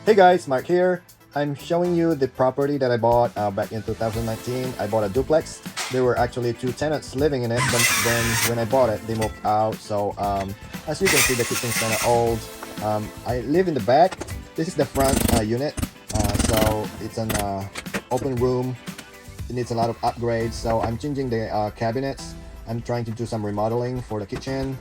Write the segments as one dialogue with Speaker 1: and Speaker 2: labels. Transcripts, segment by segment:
Speaker 1: Hey guys, Mark here. I'm showing you the property that I bought back in 2019. I bought a duplex. There were actually two tenants living in it, but then when I bought it, they moved out. So as you can see, the kitchen's kind of old. I live in the back. This is the front unit. So it's an open room. It needs a lot of upgrades. So I'm changing the cabinets. I'm trying to do some remodeling for the kitchen.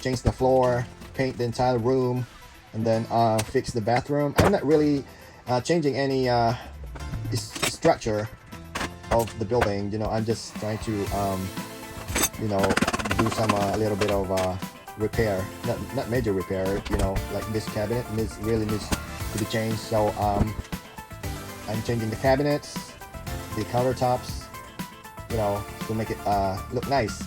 Speaker 1: Change the floor, paint the entire room, and then fix the bathroom. I'm not really changing any structure of the building. I'm just trying to do some a little bit of repair, not major repair. Like this cabinet really needs to be changed. So I'm changing the cabinets, the countertops, to make it look nice.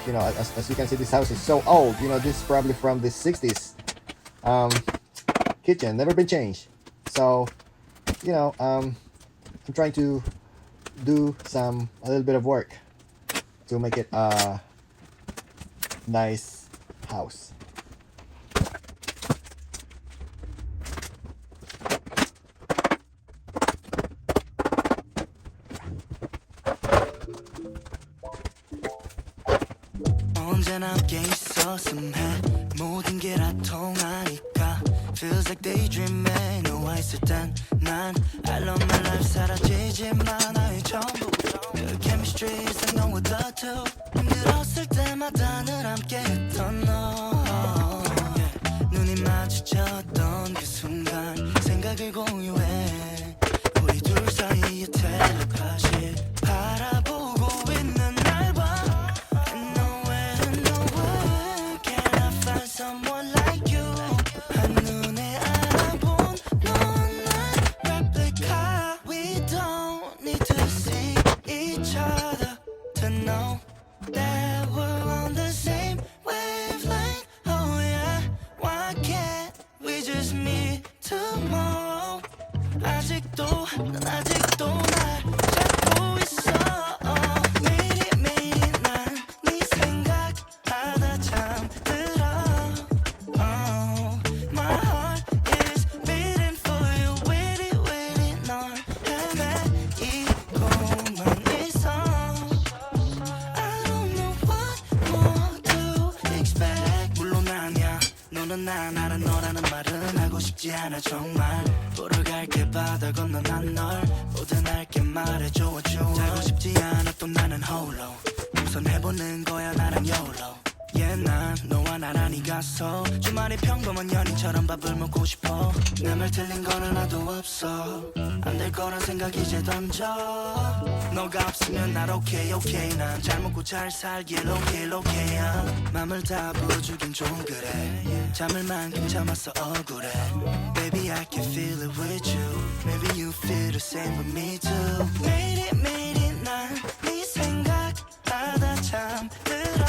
Speaker 1: As you can see, this house is so old. This is probably from the 60s. Kitchen never been changed. So I'm trying to do a little bit of work to make it a nice house.
Speaker 2: 언제나 함께 있었음 해 모든 게 다 통하니까 Feels like daydreaming 너와 있을 땐난 I love my life 사라지지만 나의 전부 그 chemistry is like no other two 힘들었을 때마다 늘 함께 했던 너 눈이 마주쳤던 그 순간 생각을 공유해 우리 둘 사이의 텔레파시 바라보고 있는 날 봐 Someone like you 한눈에 알아본 넌 난 replica We don't need to see each other to know that we're on the same wavelength Oh yeah, why can't we just meet tomorrow 아직도 난 아직도 날 찾고 있어 매일매일 난 네 생각하다 잠들어 난 알아 너라는 말은 하고 싶지 않아 정말 보러 갈게 바다 건너 난 널 모든 알게 말해줘 자고 싶지 않아 또 나는 홀로 우선 해보는 거야 나랑 YOLO Yeah 난 너와 나란히 가서 주말에 평범한 연인처럼 밥을 먹고 싶어 내 말 틀린 건 하나도 없어 안 될 거란 생각 이제 던져 너가 없으면 날 okay 난 잘 먹고 잘 살길 okay 맘을 다 부어주긴 좀 그래 잠을 만큼 참았어 억울해 Baby I can feel it with you Maybe you feel the same with me too 매일매일 난 네 생각하다 잠들어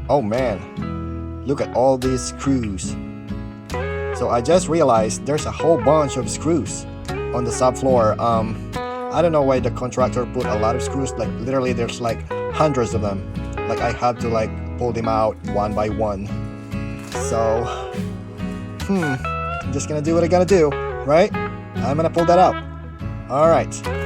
Speaker 1: Oh man, look at all these screws. So I just realized there's a whole bunch of screws on the subfloor. I don't know why the contractor put a lot of screws, like literally there's like hundreds of them. Like I had to like pull them out one by one. So, I'm just gonna do what I gotta do, right? I'm gonna pull that out. All right.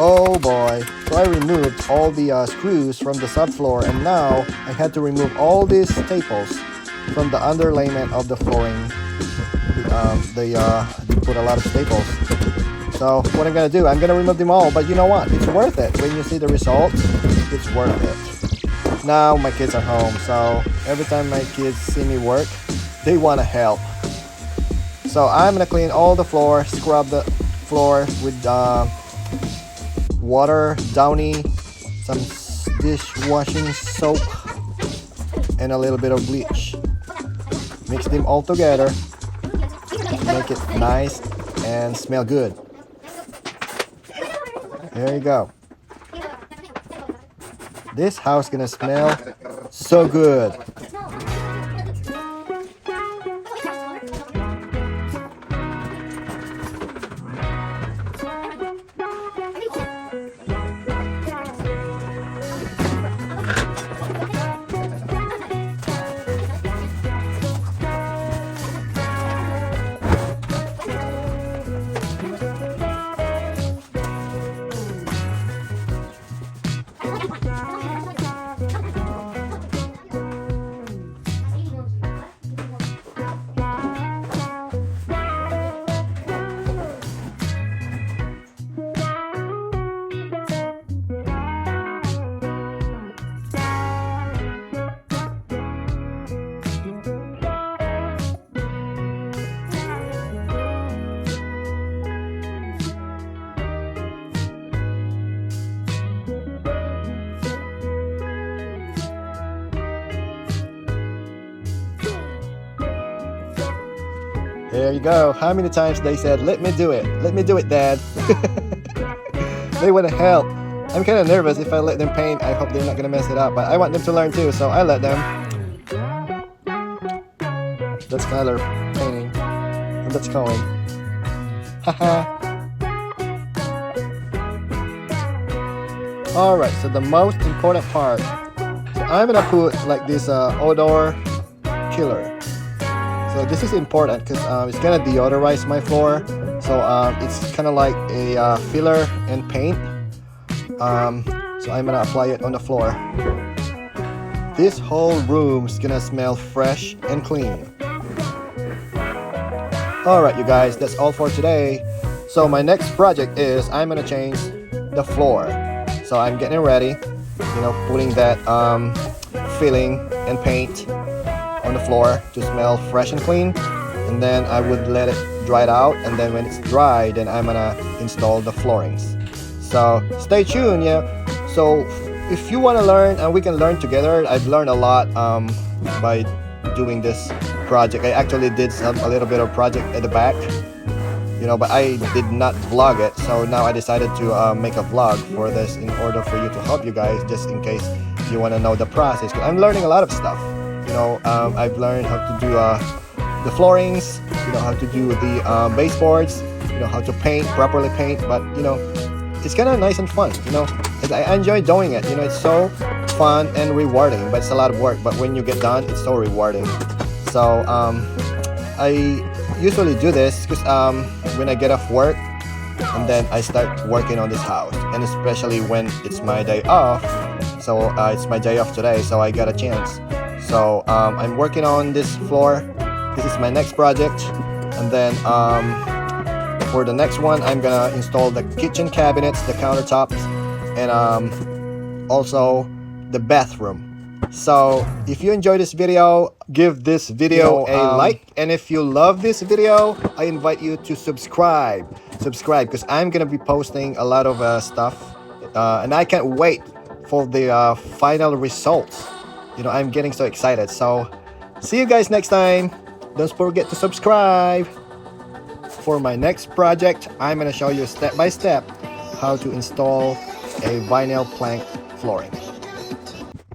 Speaker 1: Oh boy. So I removed all the screws from the subfloor, and now I had to remove all these staples from the underlayment of the flooring. They put a lot of staples. So what I'm gonna do, I'm gonna remove them all, but you know what? It's worth it. When you see the results, it's worth it. Now my kids are home, so every time my kids see me work, they wanna help. So I'm gonna clean all the floor, scrub the floor with water, Downy, some dishwashing soap, and a little bit of bleach. Mix them all together, make it nice and smell good. There you go. This house gonna smell so good. There you go. How many times they said, let me do it. Let me do it, Dad. They want to help. I'm kind of nervous if I let them paint. I hope they're not going to mess it up. But I want them to learn too, so I let them. That's Skylar painting. And that's Cohen. Haha. Alright, so the most important part. So I'm going to put like this odor killer. So this is important because it's gonna deodorize my floor. So it's kind of like a filler and paint. So I'm gonna apply it on the floor. This whole room is gonna smell fresh and clean. Alright you guys, that's all for today. So my next project is I'm gonna change the floor. So I'm getting ready, you know, putting that filling and paint on the floor to smell fresh and clean, and then I would let it dry out, and then when it's dry, then I'm gonna install the floorings. So stay tuned. Yeah, so if you want to learn and we can learn together, I've learned a lot by doing this project. I actually did a little bit of project at the back, you know, but I did not vlog it, so now I decided to make a vlog for this in order for you to help you guys, just in case you want to know the process. I'm learning a lot of stuff. You know, I've learned how to do the floorings, you know, how to do the baseboards, you know, how to paint, properly paint, but, you know, it's kind of nice and fun, you know. I enjoy doing it, you know, it's so fun and rewarding, but it's a lot of work, but when you get done, it's so rewarding. So, I usually do this because when I get off work, and then I start working on this house, and especially when it's my day off. So, it's my day off today, so I got a chance. So I'm working on this floor. This is my next project, and then for the next one I'm gonna install the kitchen cabinets, the countertops, and also the bathroom. So if you enjoy this video, give this video a like, and if you love this video, I invite you to subscribe because I'm gonna be posting a lot of stuff, and I can't wait for the final results. You know, I'm getting so excited. So see you guys next time. Don't forget to subscribe. For my next project, I'm going to show you step by step how to install a vinyl plank flooring.